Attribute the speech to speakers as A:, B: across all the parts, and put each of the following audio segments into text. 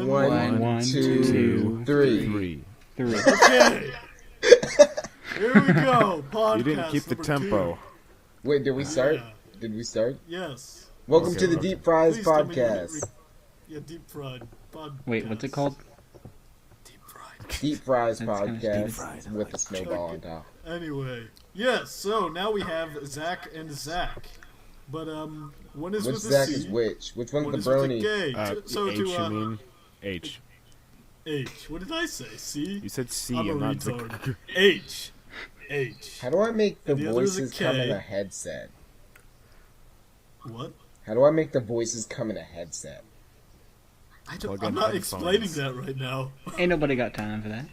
A: One, two, three.
B: Okay. Here we go. Podcast
C: You didn't keep the tempo.
B: 2.
A: Wait, did we start?
B: Yeah.
A: Did we start?
B: Yes.
A: Welcome to the Deepfried
B: Please tell me when it
A: Podcast.
B: Yeah, Deepfried Podcast.
D: Wait, what's it called?
B: Deepfried.
A: Deepfried
D: That's kinda
A: Podcast with a snowball on top.
B: Anyway, yes. So now we have Zach and Zach, but one is
A: Which
B: with a
A: Zach
B: C,
A: is which? Which one's
B: one
A: the
B: is with a
A: brony?
B: K. So
C: H,
B: to
C: you mean? H.
B: H. What did I say? C.
C: You said C
B: I'm a
C: and not
B: retard.
C: the...
B: H. H.
A: How do I make the
B: And the other is a
A: voices come in
B: K.
A: a headset?
B: What?
A: How do I make the voices come in a headset?
C: Plug
B: I'm
C: in
B: not
C: headphones.
B: explaining that right now.
D: Ain't nobody got time for that.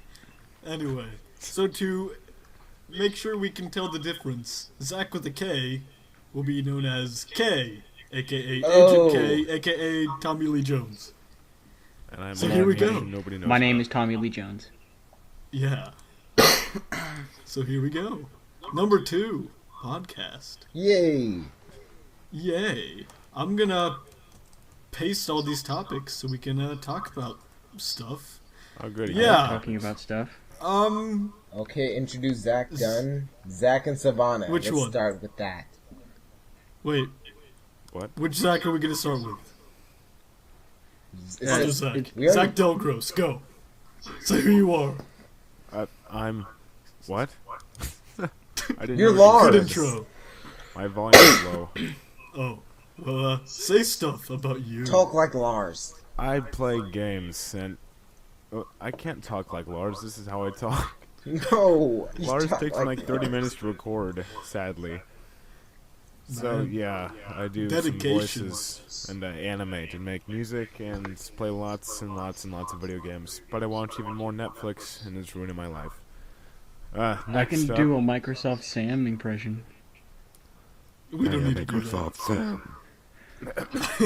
B: Anyway, so to make sure we can tell the difference, Zach with a K will be known as K, aka
A: Oh.
B: Agent K, aka Tommy Lee Jones.
C: And I'm
B: So
C: not
B: here we
C: Asian,
B: go.
C: Nobody knows
D: My name
C: that.
D: is Tommy Lee Jones.
B: Yeah. So here we go. Number 2, podcast.
A: Yay!
B: Yay. I'm gonna paste all these topics so we can talk about stuff.
C: Oh, good.
B: Yeah.
D: Talking about stuff.
A: Okay, introduce Zach Dunn. Zach and Savannah.
B: Which
A: Let's
B: one?
A: start with that.
B: Wait,
C: What?
B: which Zach are we gonna start with?
A: Is
B: Other
A: it-
B: Zach.
A: we already-
B: Zach Delgros, go. Say who you are.
C: I'm... What? I didn't
A: You're
C: know what
A: Lars.
B: Good
C: you said.
B: intro.
C: My volume is low.
B: Oh, well, say stuff about you.
A: Talk like Lars.
C: I play games, and... I can't talk like Lars. This is how I talk.
A: No. you
C: Lars
A: talk
C: takes like 30
A: Lars.
C: minutes to record, sadly. So,
B: Man.
C: yeah, I do
B: Dedication.
C: some voices, and I animate and make music, and play lots and lots and lots of video games. But I watch even more Netflix, and it's ruining my life.
D: I
C: Next
D: can
C: up,
D: do a Microsoft Sam impression.
B: We don't need to do that.
E: Sam.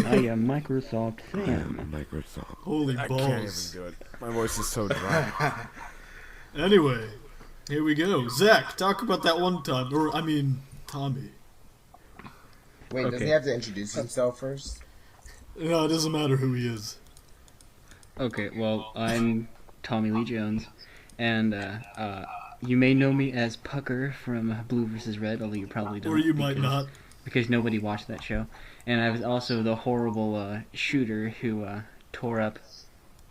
D: I am Microsoft Sam.
E: Microsoft.
B: Holy
C: I can't even
B: balls.
C: do it. My voice is so dry.
B: Anyway, here we go. Zach, talk about that one time. Or, I mean, Tommy.
A: Wait, does
D: Okay.
A: he have to introduce himself first?
B: No, it doesn't matter who he is.
D: Okay, well, I'm Tommy Lee Jones, and you may know me as Pucker from Blue vs. Red, although you probably don't.
B: Or you might
D: because-
B: not.
D: Because nobody watched that show. And I was also the horrible shooter who tore up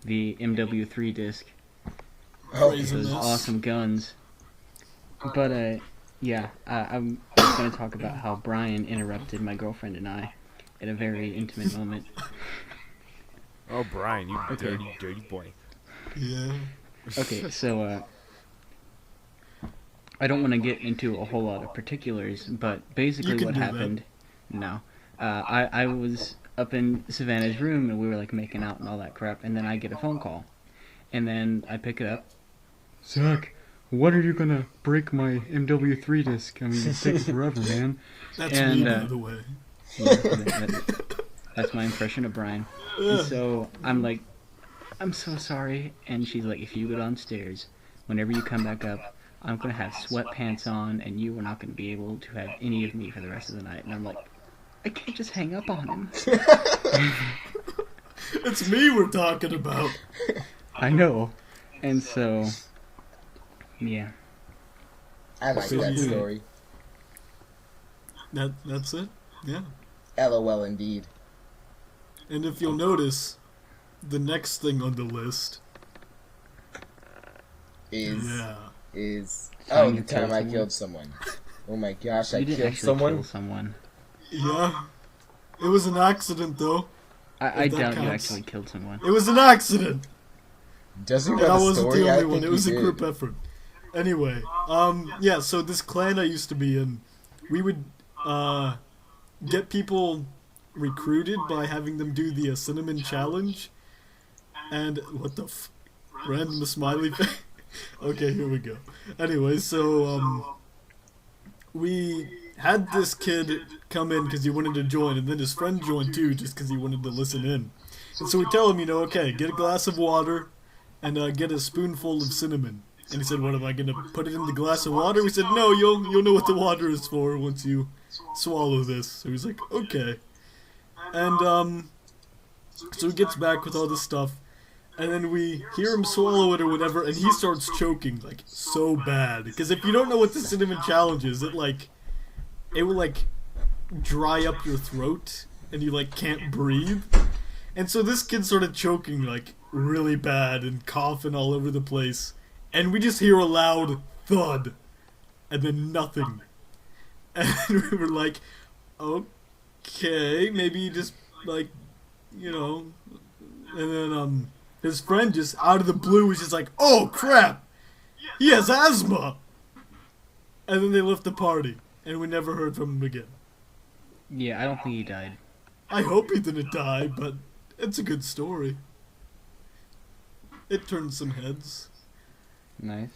D: the MW3 disc.
A: Oh,
B: Crazy.
D: Those
B: Isn't this-
D: awesome guns. But, yeah, I'm going to talk about how Brian interrupted my girlfriend and I at a very intimate moment.
C: Oh, Brian, you
D: Okay.
C: dirty boy.
B: Yeah.
D: Okay, so, I don't want to get into a whole lot of particulars, but basically
B: You can
D: what
B: do that.
D: happened... No. I was up in Savannah's room, and we were, like, making out and all that crap, and then I get a phone call. And then I pick it up. Zach, when are you gonna break my MW3 disc? I mean, it takes forever, man.
B: That's
D: And,
B: me, by the way.
D: Yeah, that's my impression of Brian. And so I'm like, I'm so sorry. And she's like, if you go downstairs, whenever you come back up, I'm going to have sweatpants on, and you are not going to be able to have any of me for the rest of the night. And I'm like, I can't just hang up on him.
B: It's me we're talking about.
D: I know. And so, yeah.
A: I like
B: So
A: that
B: you-
A: story.
B: That's it? Yeah.
A: LOL indeed.
B: And if you'll notice, the next thing on the list...
A: Is
D: Time
A: oh,
D: you
A: the time
D: killed
A: I
D: someone.
A: killed someone. Oh my gosh, I
D: You didn't
A: killed
D: actually
A: someone.
D: kill someone.
B: Yeah. It was an accident, though.
D: I
B: If that
D: doubt you
B: counts.
D: actually killed someone.
B: It was an accident!
A: Does he
B: And
A: know
B: I
A: the
B: wasn't
A: story?
B: the
A: I
B: only
A: think
B: one. It
A: he
B: was a
A: did.
B: group effort. Anyway, yeah, so this clan I used to be in, we would, get people recruited by having them do the cinnamon challenge. And, what the random smiley face? Okay, here we go. Anyway, so, we had this kid come in because he wanted to join, and then his friend joined too, just because he wanted to listen in. And so we tell him, okay, get a glass of water, and get a spoonful of cinnamon. And he said, what, am I going to put it in the glass of water? We said, no, you'll know what the water is for once you swallow this. So he's like, okay. And, so he gets back with all this stuff. And then we hear him swallow it or whatever, and he starts choking, like, so bad. Because if you don't know what the cinnamon challenge is, it will, like, dry up your throat, and you, like, can't breathe. And so this kid started choking, like, really bad, and coughing all over the place. And we just hear a loud thud, and then nothing. And we were like, okay, maybe just, like, you know. And then, his friend just, out of the blue, was just like, oh, crap! He has asthma! And then they left the party, and we never heard from him again.
D: Yeah, I don't think he died.
B: I hope he didn't die, but it's a good story. It turned some heads.
D: Nice.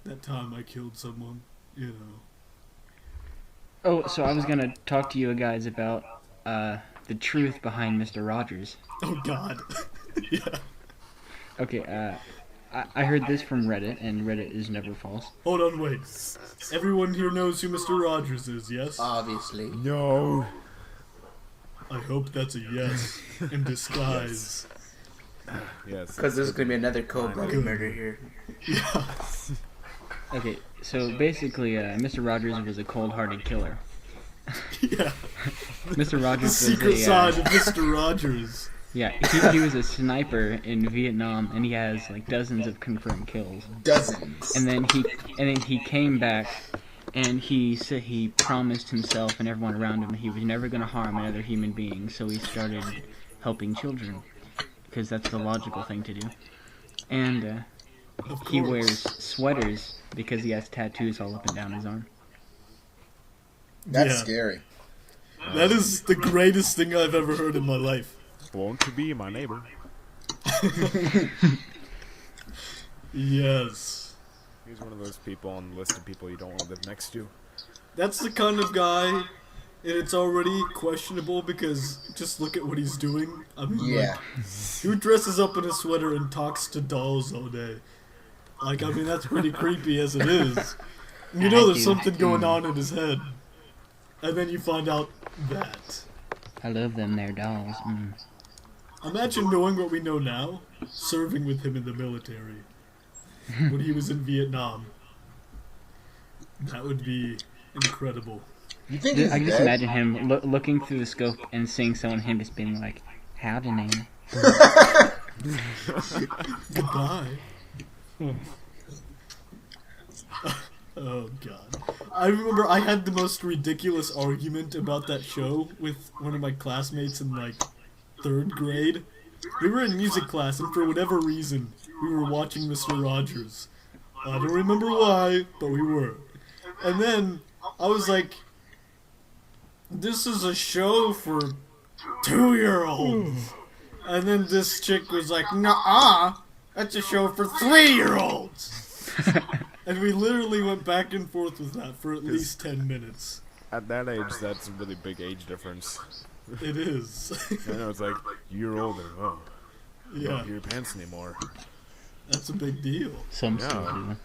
B: That time I killed someone, you know.
D: Oh, so I was gonna talk to you guys about the truth behind Mr. Rogers.
B: Oh, God. Yeah.
D: Okay, I heard this from Reddit, and Reddit is never false.
B: Hold on, wait. Everyone here knows who Mr. Rogers is, yes?
E: Obviously.
C: No.
B: I hope that's a yes in disguise.
C: Yes.
E: Because there's going to be another cold-blooded murder here.
B: Yeah.
D: Okay, so basically, Mr. Rogers was a cold-hearted killer.
B: Yeah.
D: Mr.
B: The
D: Rogers was
B: secret side of Mr. Rogers.
D: Yeah, he was a sniper in Vietnam, and he has like dozens of confirmed kills.
A: Dozens.
D: And then he came back, and he said he promised himself and everyone around him he was never going to harm another human being. So he started helping children, because that's the logical thing to do. And he wears sweaters because he has tattoos all up and down his arm.
A: That's
B: Yeah.
A: scary.
B: That is the greatest thing I've ever heard in my life.
C: Won't you be my neighbor?
B: Yes.
C: He's one of those people on the list of people you don't want to live next to.
B: That's the kind of guy, and it's already questionable because just look at what he's doing. I mean,
A: Yeah.
B: like, who dresses up in a sweater and talks to dolls all day? Like, I mean, that's pretty creepy as it is. You know there's something going on in his head. And then you find out that.
D: I love them there dolls.
B: Imagine knowing what we know now, serving with him in the military, when he was in Vietnam. That would be incredible.
A: You think he's
D: I can just
A: dead?
D: imagine him looking through the scope and seeing someone, him just being like, howdy, name.
B: Goodbye. Oh, God. I remember I had the most ridiculous argument about that show with one of my classmates in, like, 3rd grade. We were in music class, and for whatever reason, we were watching Mr. Rogers. I don't remember why, but we were. And then, I was like, this is a show for 2-year-olds. And then this chick was like, nuh-uh, that's a show for 3-year-olds. And we literally went back and forth with that for at least 10 minutes.
C: At that age, that's a really big age difference.
B: It is.
C: I know, it's like, you're older. Oh, you
B: Yeah,
C: don't hear your pants anymore.
B: that's a big deal.
D: Some
C: Yeah.
D: still do.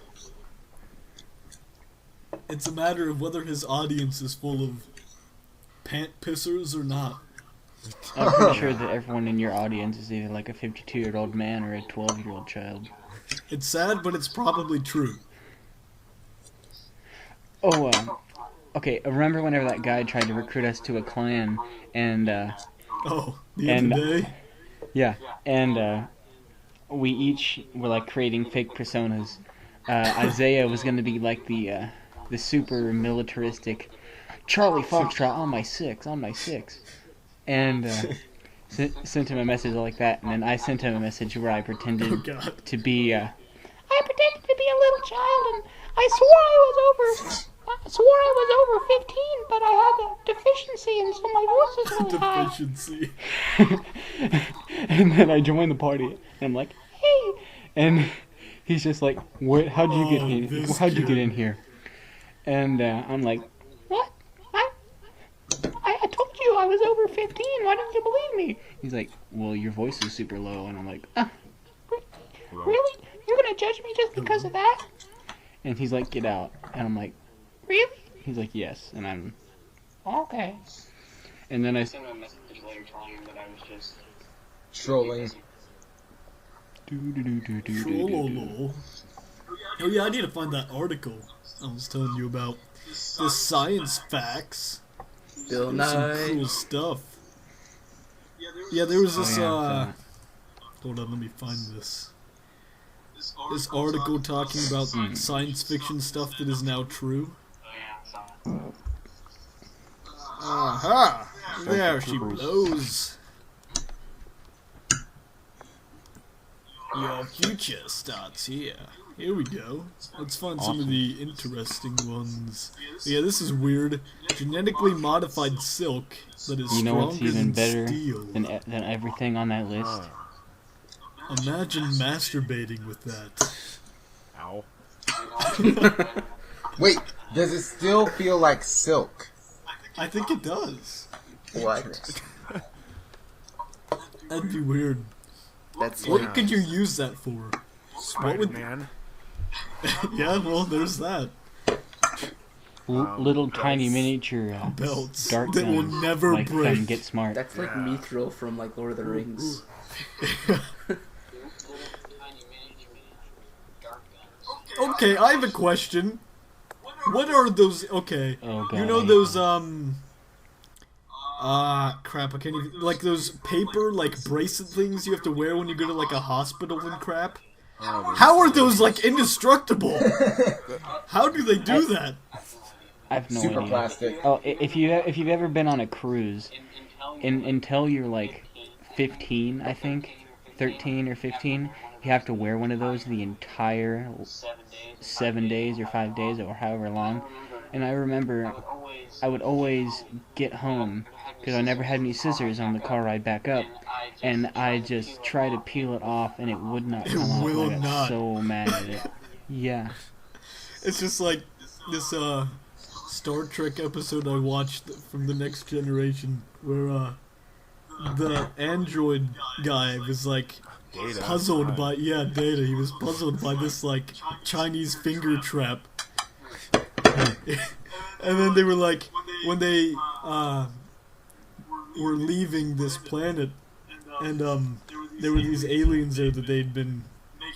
B: It's a matter of whether his audience is full of pant pissers or not.
D: I'm pretty sure that everyone in your audience is either like a 52-year-old man or a 12-year-old child.
B: It's sad, but it's probably true.
D: Oh, okay, remember whenever that guy tried to recruit us to a clan, and,
B: Oh, the end of the day?
D: yeah, and, we each were, like, creating fake personas. Isaiah was gonna be, like, the super militaristic Charlie Foxtrot on my six, and, sent him a message like that, and then I sent him a message where I pretended
B: Oh, God.
D: to be, I pretended to be a little child, and I swore I was over 15, but I had a deficiency, and so my voice was really high.
B: Deficiency.
D: And then I joined the party, and I'm like, hey, and he's just like, what? How'd you get in?
B: this
D: How'd you
B: kid.
D: get in here? And I'm like, what? I told you I was over 15. Why didn't you believe me? He's like, well, your voice is super low, and I'm like, really? You're gonna judge me just because of that? And he's like, get out. And I'm like, really? He's like, yes. And I'm, okay. And then I sent him a message later telling him that I was just
A: Trolling.
B: Trollolo. Oh yeah, I need to find that article I was telling you about. The science facts.
E: Bill
B: There's some
E: Nye.
B: cool stuff. Yeah, there was this,
D: yeah,
B: hold on, let me find this. This article talking about science fiction stuff that is now true. Aha! There she blows. Your future starts here. Here we go. Let's find some of the interesting ones. Yeah, this is weird. Genetically modified silk that is
D: You know what's
B: stronger
D: even
B: than
D: better
B: steel.
D: than everything on that list?
B: Imagine masturbating with that.
C: Ow.
A: Wait, does it still feel like silk?
B: I think it does.
E: What?
B: That'd be weird.
E: That's
B: What
E: like,
B: could you use that for? What would?
C: Spider-Man.
B: Yeah, well, there's that.
D: Little tiny miniature
B: Belts
D: dart
B: that will
D: guns,
B: never
D: like
B: break.
D: from Get Smart.
E: that's like Mithril from like Lord of the Rings.
B: Okay, I have a question. What are those? Okay,
D: Oh god.
B: you know those crap. I can't even like those paper like bracelet things you have to wear when you go to like a hospital and crap. How are those like indestructible? How do they do that?
D: I have no
A: Super
D: idea.
A: plastic.
D: Oh, if you've ever been on a cruise, until you're like 15, I think, 13 or 15, you have to wear one of those the entire 7 days or 5 days or however long. And I remember I would always get home because I never had any scissors on the car ride back up, and I just try to peel it off and it would not come off.
B: will
D: And I got
B: not.
D: so mad at it. Yeah.
B: It's just like this Star Trek episode I watched from The Next Generation where the android guy was like
C: Data.
B: puzzled by Data. He was puzzled by this like Chinese finger trap. And then they were like when they were leaving this planet and there were these aliens there that they'd been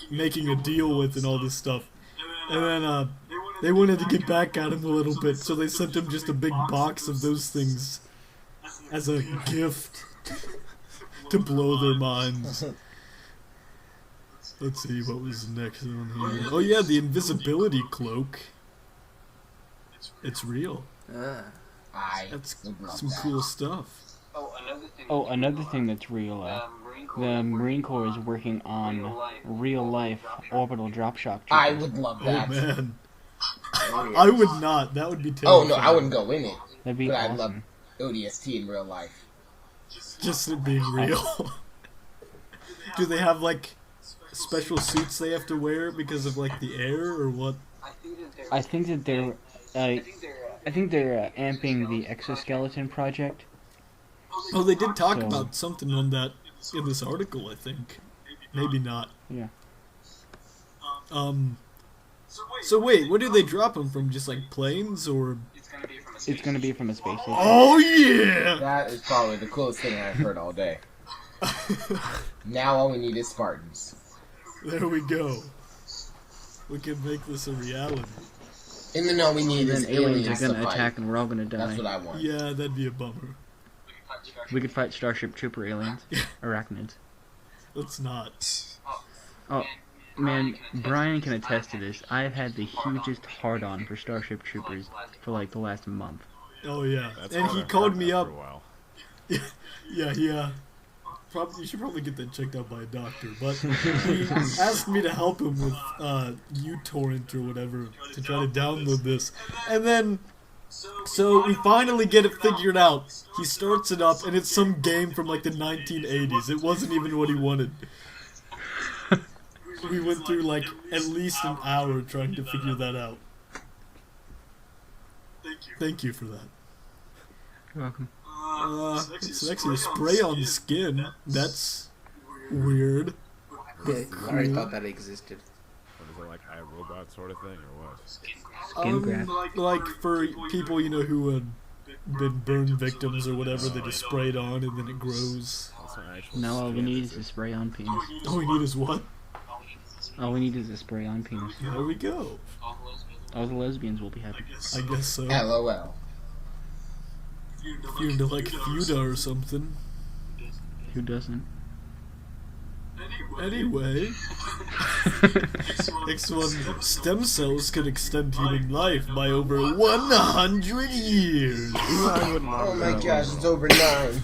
B: making a deal with and all this stuff. And then they wanted to get back at him a little bit, so they sent him just a big box of those things as a gift to blow their minds. Let's see, what was next on here? Oh yeah, the invisibility cloak. It's real.
A: I
B: That's
A: would love
B: some
A: that.
B: cool stuff.
D: Oh, another thing that's real. The Marine Corps is working on real-life orbital drop shock
A: I
D: troopers.
A: would love
B: Oh
A: that.
B: man. I would not. That would be terrible.
A: Oh no, I wouldn't go in it.
D: That'd be
A: But I'd love
D: awesome.
A: ODST in real life.
B: Just it being real. Do they have like special suits they have to wear because of like the air or what?
D: I think that they're amping the exoskeleton project.
B: Oh, they did talk
D: So-
B: about something on that in this article, I think. Maybe not.
D: Yeah.
B: So wait, where do they drop them from? Just like planes or?
D: It's gonna be from a space station.
B: Oh yeah!
A: That is probably the coolest thing I've heard all day. Now all we need is Spartans.
B: There we go. We can make this a reality.
A: And then all we need
D: And
A: is
D: then aliens
A: aliens
D: are
A: to
D: gonna
A: fight.
D: attack and we're all gonna die.
A: That's what I want.
B: Yeah, that'd be a bummer.
D: We could fight Starship Trooper aliens. Arachnids.
B: Let's not.
D: Oh, man, Brian can attest to this. I've had the hugest hard-on for Starship Troopers for like the last month.
B: Oh yeah,
C: That's
B: and
C: what
B: he
C: I've
B: called
C: heard
B: me
C: that
B: up.
C: for a while.
B: Yeah. You should probably get that checked out by a doctor. But he asked me to help him with uTorrent or whatever to try to download this. And then, so we finally get it figured out. He starts it up, and it's some game from like the 1980s. It wasn't even what he wanted. We went through like at least an hour trying to figure that out. Thank you for that.
D: You're welcome.
B: It's actually a spray on skin. That's weird.
E: Yeah, I already thought that existed.
C: What is it, like iRobot sort of thing, or what?
D: Skin graft.
B: Like for people who had been burn victims or whatever, they just spray it on and then it grows.
C: That's not actually
D: Now all we
C: skin,
D: need
C: is
D: is
C: it?
D: a spray on penis.
B: All we need is what?
D: All we need is a spray-on penis.
B: There we go.
D: All the lesbians will be happy.
B: I guess so.
A: LOL.
B: If you're into like Fuda or something.
D: Who doesn't?
B: Anyway, next one. Stem cells can extend human life by over 100 years.
A: Oh my gosh, it's over 9.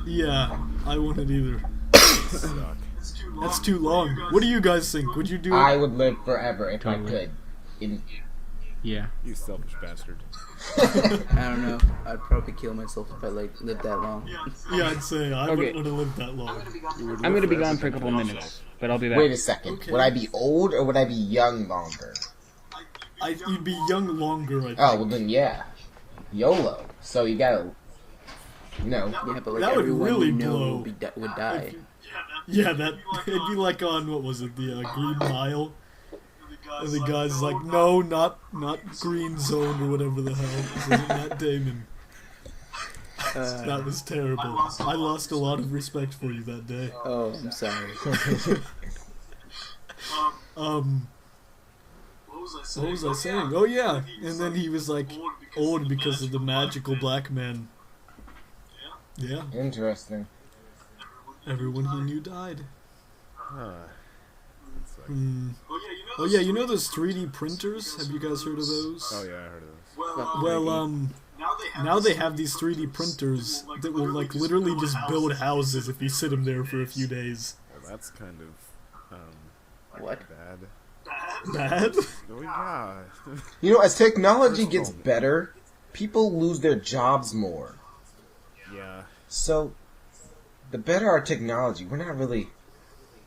B: Yeah, I wouldn't either. That's too long. What do you guys think? Would you do
A: I
B: it?
A: would live forever if
D: Totally.
A: I could.
D: Yeah.
C: You selfish bastard.
E: I don't know. I'd probably kill myself if I lived that long.
B: Yeah, I'd say I
D: Okay.
B: wouldn't want to live that long.
D: I'm gonna be gone for a couple minutes, but I'll be back.
A: Wait a second.
B: Okay.
A: Would I be old or would I be young longer?
B: You'd be young longer, I think.
A: Oh, well then yeah. YOLO. So you gotta... No.
E: Yeah, but like
B: That would
E: everyone
B: really
E: you know
B: blow.
E: would die.
B: Yeah, it'd be like on, what was it, the Green Mile? And the guy's like, no, not Green Zone or whatever the hell. This isn't Matt Damon. That was terrible. I lost a lot of respect for you that day.
E: Oh, I'm sorry.
B: What was I saying? Oh yeah, and then he was like old because of the magical black man. Yeah,
A: Interesting.
B: everyone he knew died.
C: Huh.
B: Hmm. Oh yeah, you know those 3D printers? Have you guys heard of those?
C: Oh yeah, I heard of this.
B: Well, now they have these 3D printers that will like literally just build houses if you sit them there for a few days.
C: Well, that's kind of
E: What?
C: bad.
B: Bad?
C: Oh yeah.
A: You know, as technology gets better, people lose their jobs more.
C: Yeah.
A: So, the better our technology, we're not really...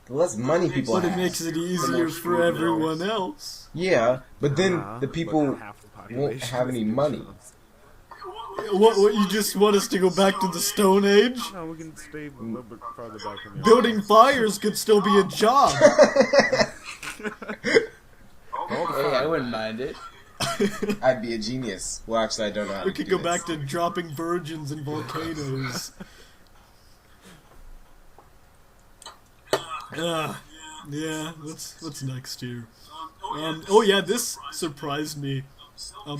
A: The less money people
B: But
A: have.
B: it makes it easier for everyone else.
A: Yeah, but then
C: Yeah,
A: the
C: but
A: people
C: half the
A: won't
C: population
A: have any money.
B: What, you just want us to go back to the Stone Age?
C: No, we can stay a little bit farther back in the
B: Building fires could still be a job.
E: Hey, I wouldn't mind it.
A: I'd be a genius. Well, actually, I don't know how
B: We
A: to
B: could
A: do
B: go
A: this.
B: back to dropping virgins in volcanoes. Yeah, what's next here? Oh yeah, this surprised me.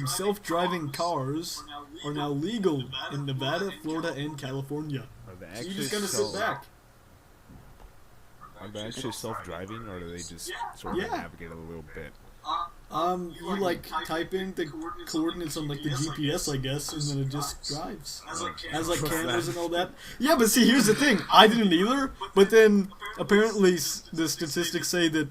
B: Self-driving cars are now legal in Nevada, Florida, and California.
C: Are they
B: So
C: actually
B: you just gotta sit back.
C: Are they actually self-driving, or do they just sort of
B: Yeah.
C: navigate a little bit?
B: You like type in the coordinates on like the GPS, I guess, and then it just drives. Has like cameras and all that. Yeah, but see, here's the thing. I didn't either. But then apparently the statistics say that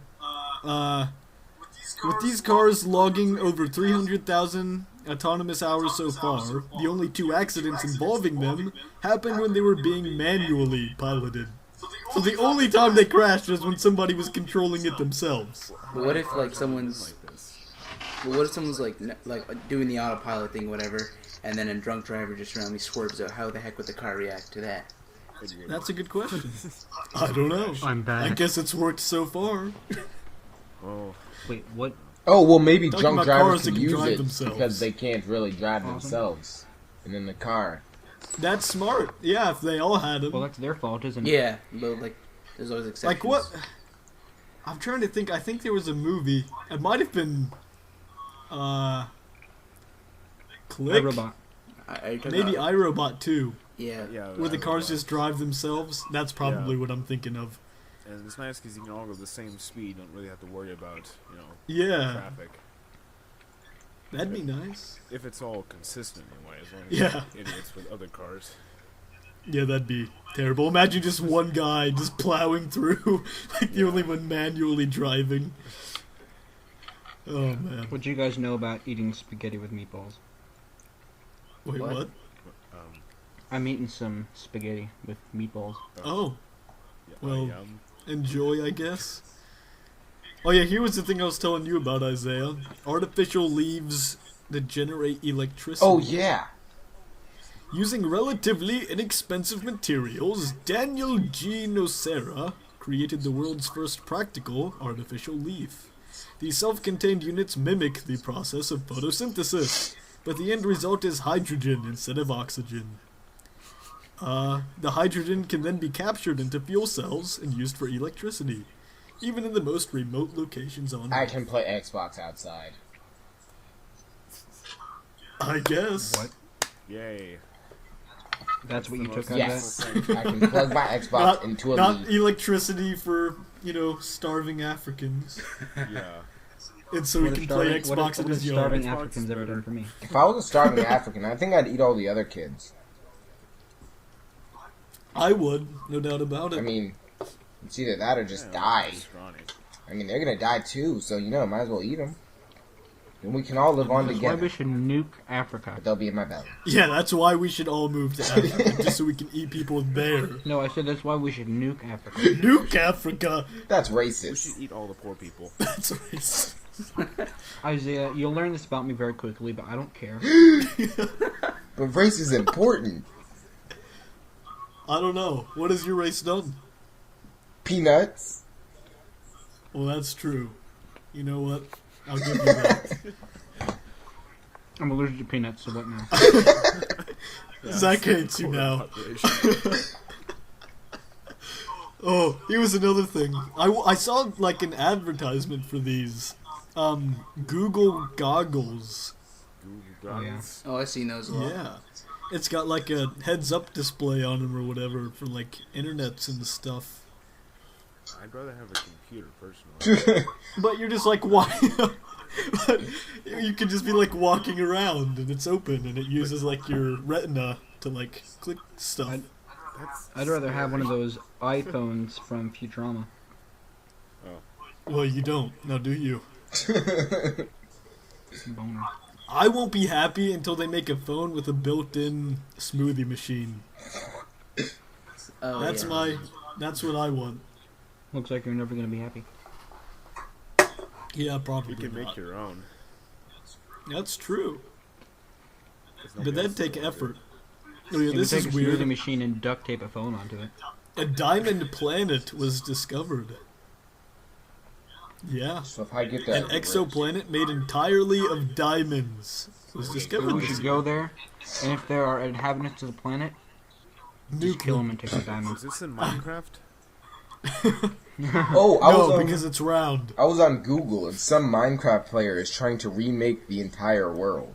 B: with these cars logging over 300,000 autonomous hours so far, the only 2 accidents involving them happened when they were being manually piloted. So the only time they crashed was when somebody was controlling it themselves.
E: But what if like someone's
C: Like this.
E: But what if someone's like doing the autopilot thing, whatever, and then a drunk driver just randomly swerves out? How the heck would the car react to that?
B: That's a good question. I don't know.
D: I'm back.
B: I guess it's worked so far.
C: Oh,
D: Wait, what?
A: Oh, well, maybe
B: Talking
A: drunk
B: about
A: drivers
B: cars that
A: can
B: can
A: use
B: drive
A: it
B: themselves.
A: because they can't really drive
D: Awesome.
A: themselves. And then the car.
B: That's smart. Yeah, if they all had them.
D: Well, that's their fault, isn't it?
E: Yeah, but like, there's always exceptions.
B: Like what? I'm trying to think. I think there was a movie. It might have been, Click.
D: iRobot.
E: Are you talking
B: Maybe
E: about-
B: iRobot 2,
E: Yeah.
C: yeah.
B: where the
C: I
B: cars
C: know.
B: just drive themselves. That's probably
C: Yeah.
B: what I'm thinking of.
C: And it's nice because you can all go the same speed. Don't really have to worry about
B: Yeah,
C: traffic.
B: that'd be nice.
C: If it's all consistent anyway, as long as
B: Yeah.
C: you're not idiots with other cars.
B: Yeah, that'd be terrible. Imagine just one guy just plowing through, like the only one manually driving. Oh man.
D: What do you guys know about eating spaghetti with meatballs?
B: Wait,
E: What?
B: what?
D: I'm eating some spaghetti with meatballs.
B: Oh,
C: Yeah,
B: Well, enjoy, I guess. Oh yeah, here was the thing I was telling you about, Isaiah. Artificial leaves that generate electricity.
A: Oh, yeah.
B: Using relatively inexpensive materials, Daniel G. Nocera created the world's first practical artificial leaf. These self-contained units mimic the process of photosynthesis, but the end result is hydrogen instead of oxygen. The hydrogen can then be captured into fuel cells and used for electricity. Even in the most remote locations on
A: I
B: Earth.
A: can play Xbox outside.
B: I guess.
F: What?
C: Yay.
F: That's what you
C: the
F: took
C: most
F: out of
A: Yes,
F: that?
A: I can plug my Xbox into a
B: Not
A: Leaf.
B: electricity for, starving Africans.
C: Yeah.
B: And so we
F: What
B: can
F: have
B: play
F: starving-
B: Xbox
F: what
B: in
F: have
B: his
F: starving
B: yard.
F: Africans ever done for me?
A: If I was a starving African, I think I'd eat all the other kids.
B: I would, no doubt about it.
A: I mean, it's either that or just die.
C: Scrawny.
A: I mean, they're gonna die too, so might as well eat them. Then we can all live on
F: That's why
A: together.
F: we should nuke Africa.
A: But they'll be in my belly.
B: Yeah, that's why we should all move to Africa, just so we can eat people there.
F: No, I said that's why we should nuke Africa.
B: Nuke Africa!
A: That's
C: We
A: racist.
C: should eat all the poor people.
B: That's racist.
F: Isaiah, you'll learn this about me very quickly, but I don't care.
A: But race is important.
B: I don't know. What has your race done?
A: Peanuts.
B: Well, that's true. You know what? I'll give you that.
F: I'm allergic to peanuts, so what now?
B: Zach hates you now. Oh, here's another thing. I saw, like, an advertisement for these. Google goggles.
F: Oh, yeah.
E: Oh, I've seen those a lot.
B: Yeah. It's got, like, a heads-up display on them or whatever for, like, internets and stuff.
C: I'd rather have a computer, personally.
B: But you're just, like, walking... you could just be, like, walking around, and it's open, and it uses, like, your retina to, like, click stuff.
F: I'd rather have one of those iPhones from Futurama.
B: Well, you don't. Now, do you?
F: Boner.
B: I won't be happy until they make a phone with a built-in smoothie machine.
E: Oh,
B: That's
E: yeah.
B: That's what I want.
F: Looks like you're never gonna be happy.
B: Yeah, probably
C: You can
B: not.
C: make your own.
B: That's true.
C: There's
B: But
C: nobody
B: that'd
C: else to
B: take
C: do it.
B: effort. Oh yeah,
F: You
B: this
F: can
B: is
F: take a smoothie
B: weird.
F: machine and duct tape a phone onto it.
B: A diamond planet was discovered. Yeah.
A: So if I get that,
B: An exoplanet made entirely of diamonds was discovered
F: We
B: this
F: should
B: year.
F: go there, and if there are inhabitants of the planet, just
B: Nuke
F: kill
B: them.
F: them and take the
C: Is
F: diamonds.
C: this in Minecraft?
A: Oh,
B: No, because it's round.
A: I was on Google and some Minecraft player is trying to remake the entire world.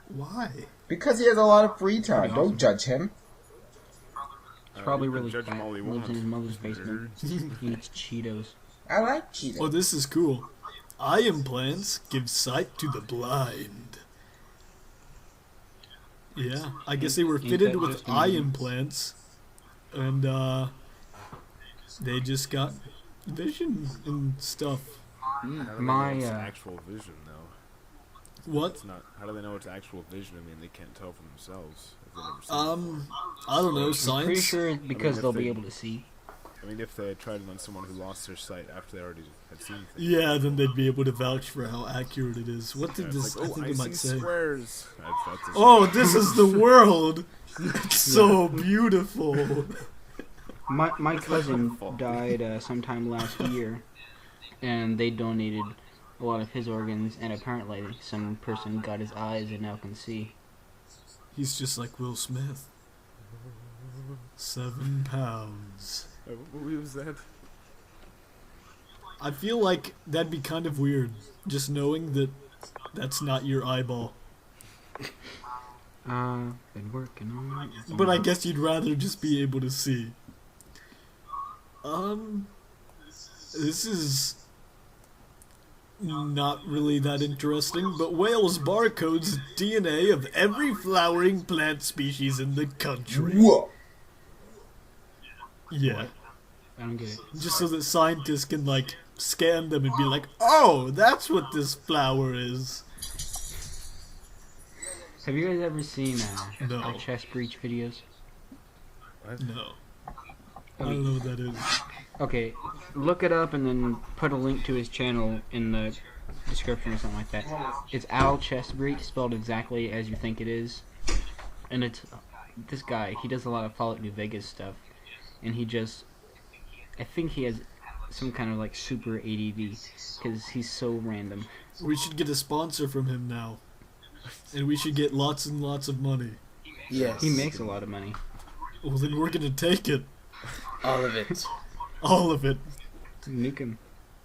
B: Why?
A: Because he has a lot of free time.
F: Pretty awesome.
A: Don't judge him.
F: He's probably
C: you can
F: really
C: judge him
F: fat,
C: all he
F: lives in
C: wants.
F: his mother's basement, he eats Cheetos.
A: I like cheating.
B: Oh, this is cool. Eye implants give sight to the blind. Yeah, I guess they were
F: Ain't
B: fitted
F: that
B: with
F: just
B: eye
F: amazing?
B: implants, and they just got vision and stuff.
C: How do they
F: My,
C: know it's
F: uh,
C: actual vision, though?
B: What?
C: It's not. How do they know it's actual vision? I mean, they can't tell for themselves if they've never seen it.
B: I don't know,
F: I'm pretty
B: science.
F: sure it's because
C: if
F: they'll
C: they-
F: be able to see.
C: I mean, if they had tried it on someone who lost their sight after they already had seen things.
B: Yeah, then they'd be able to vouch for how accurate it is. What
C: Yeah,
B: did
C: it's
B: this?
C: like,
B: I think
C: I
B: it might
C: see
B: say.
C: squares. That's a
B: Oh, this is the world. It's so beautiful.
F: My cousin
C: wonderful.
F: died sometime last year, and they donated a lot of his organs, and apparently some person got his eyes and now can see.
B: He's just like Will Smith. 7 pounds.
C: What movie was that?
B: I feel like that'd be kind of weird, just knowing that that's not your eyeball.
F: Been working on it.
B: But I guess you'd rather just be able to see. This is not really that interesting, but whales barcodes DNA of every flowering plant species in the country.
A: Whoa.
B: Yeah.
F: I don't get it.
B: Just so that scientists can, like, scan them and be like, oh, that's what this flower is.
F: Have you guys ever seen
B: No.
F: chest breach videos?
B: No. I don't know what that is.
F: Okay, look it up and then put a link to his channel in the description or something like that. It's Al Chest Breach, spelled exactly as you think it is. And it's this guy, he does a lot of Fallout New Vegas stuff. And he just, I think he has some kind of like super ADD, because he's so random.
B: We should get a sponsor from him now. And we should get lots and lots of money.
E: Yes.
F: He makes a lot of money.
B: Well, then we're gonna take it.
E: all of it.
B: All of it.
F: Nuke him.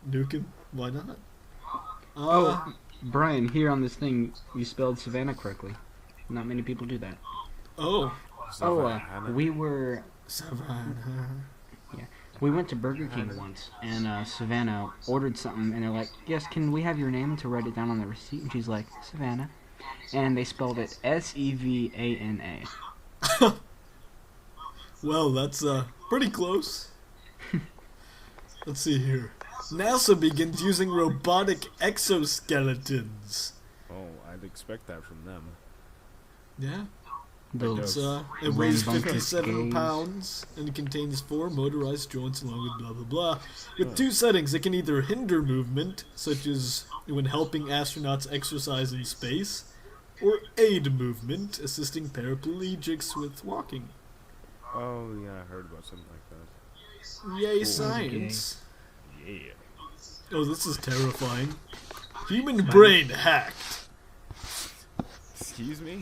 B: Nuke him? Why not?
F: Brian, here on this thing, you spelled Savannah correctly. Not many people do that.
B: Oh.
F: We were...
B: Savannah.
F: We went to Burger King once, and Savannah ordered something, and they're like, yes, can we have your name to write it down on the receipt? And she's like, Savannah. And they spelled it Sevana.
B: Well, that's pretty close. Let's see here. NASA begins using robotic exoskeletons.
C: Oh, I'd expect that from them.
B: Yeah.
F: Those
B: It weighs
F: rambunctious
B: 57
F: gays.
B: pounds and it contains 4 motorized joints along with blah blah blah. With 2 settings, it can either hinder movement, such as when helping astronauts exercise in space, or aid movement, assisting paraplegics with walking.
C: Oh, yeah, I heard about something like that.
B: Yay, science!
C: Yeah.
B: Oh, this is terrifying. Human brain hacked.
C: Excuse me?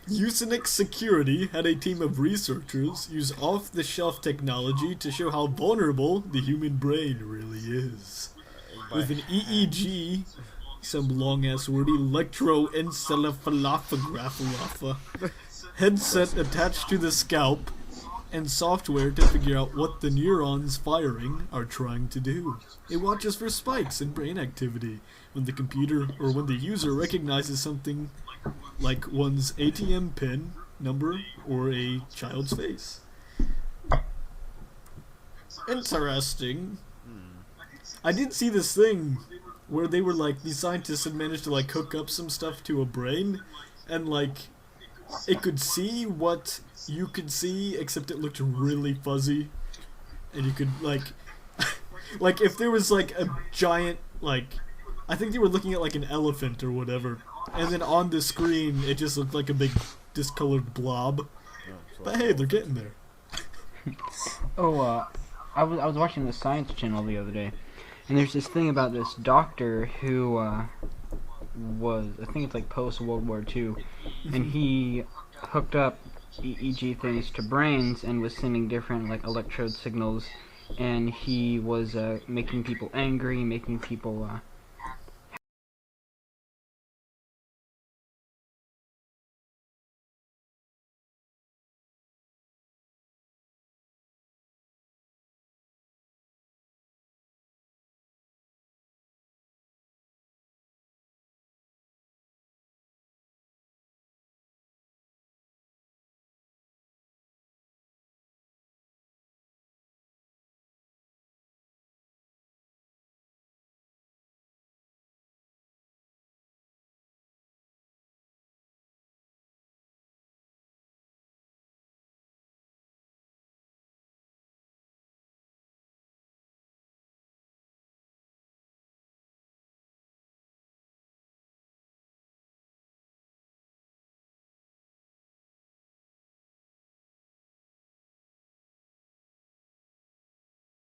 B: Usenix Security had a team of researchers use off-the-shelf technology to show how vulnerable the human brain really is. With an EEG, some long-ass word, electroencephalograph headset attached to the scalp, and software to figure out what the neurons firing are trying to do. It watches for spikes in brain activity when the computer or when the user recognizes something like one's ATM PIN number or a child's face. Interesting. I did see this thing where they were like, these scientists had managed to like hook up some stuff to a brain and like it could see what you could see, except it looked really fuzzy, and you could like like if there was like a giant, like I think they were looking at like an elephant or whatever, and then on the screen it just looked like a big discolored blob. But hey, they're getting there.
F: I was watching the Science Channel the other day, and there's this thing about this doctor who was, I think it's like post World War II, and he hooked up EEG things to brains and was sending different like electrode signals, and he was making people angry, making people